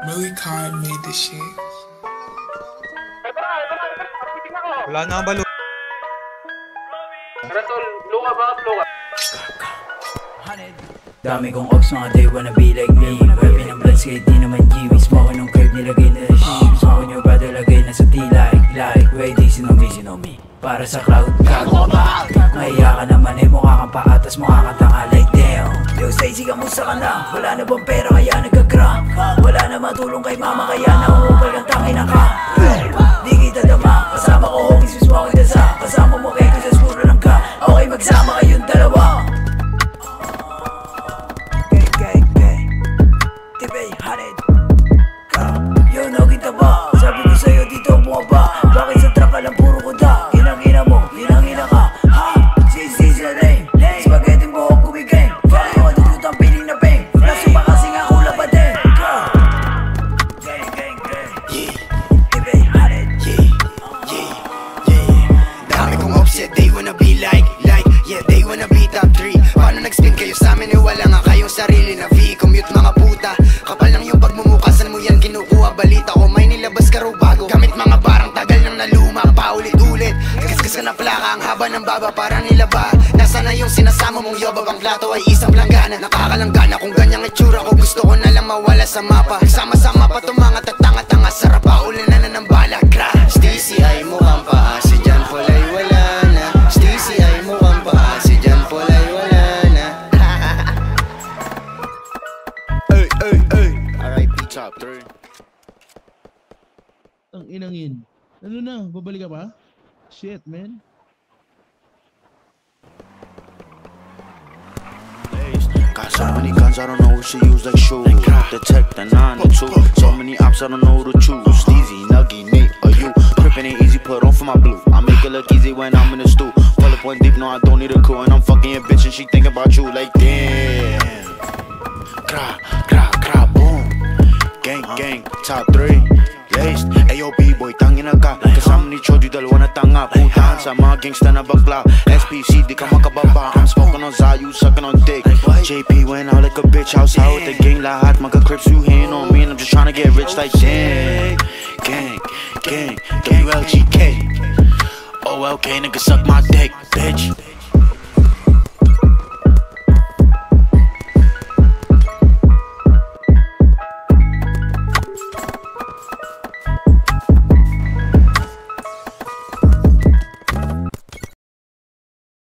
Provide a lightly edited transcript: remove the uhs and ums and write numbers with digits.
Millie Kai made this shit. Wala na ang balo. Tara tol, luka ba? Luka. Dami kong ops, mga they wanna be like me. Weapon ng blood skate, di naman kiwi. Smoke nung curve, nilagay na the sheep. Smoke nyo brother, lagay na sa like wait, they know me para sa crowd, gago ba? Mahiya ka naman eh, mukha kang paatas, mukha kang tanga like damn. Yo Stacy, kamusta ka na? Wala na bang pera kaya nagka-crack? Wala na matulong kay mama kaya nauukal kang tangina ka. Di kita dama, kasama ko homies, mismo kita sa kasama mo kay kasi siguro lang ka. Okay, magsama kayong dalawa. Tibay, hanid ka. Yo, nakita ba? Sabi ko sa'yo dito bumaba. Bakit sa truck ka lang puro kuda? Ginang-ina mo, ginang-ina ka. Ha? Sisi na rin. Spaghetti mo ako kumigay. Fuck yung matututang piling na peng. Laso pa kasi nga kula pa din. Gang, gang, gang. Tibay, hanid. Dami kong offset, they wanna be like yeah, they wanna be top 3. Paano nag-spin kayo sa amin eh, wala nga kayong sarili na V. Commute mga puta, kapal lang yung pagmumukasan mo yan kinukuha. Balita ko may nilabas ka raw bago, gamit mga barang tagal nang naluma, paulit-ulit. Kaskas ka na plaka, ang haba ng baba para nilaba. Nasa na yung sinasama mong yoba, bang plato ay isang langgana. Nakakalanggana kung ganyang itsura ko, gusto ko na lang mawala sa mapa. Sama-sama pa itong mga tatanga-tanga, sarap pa ulinan na ng bala. Stacy ay mukhang paa, si John Paul ay wala na. Stacy ay mukhang paa, si John Paul ay wala na. R.I.P. Top 3. Ang inang yun. Ano na? Babalik ka pa? Shit, man. Got so many guns, I don't know who she use like shoes. Detect the 9 and 2. So many ops, I don't know who to choose. Steezy, Nuggy, Nate, or you. Crippin' ain't easy, put on for my blue. I make it look easy when I'm in the stew. Pull up one deep, no, I don't need a crew. And I'm fucking your bitch and she think about you like damn. Gra, gra, gra, boom. Gang, gang, top 3. Laced, ayo B-boy, tangina ka. Kasama ni Chody, dalawa na tanga. Putahan sa mga gangsta na bakla. SPC, di ka makababa. I'm smoking on Zayu, sucking on dick. JP went out like a bitch, outside with the gang. Lahat, mga crips, you hating on me. And I'm just trying to get rich like damn. Gang, gang, WLGK. OLK, nigga suck my dick, bitch.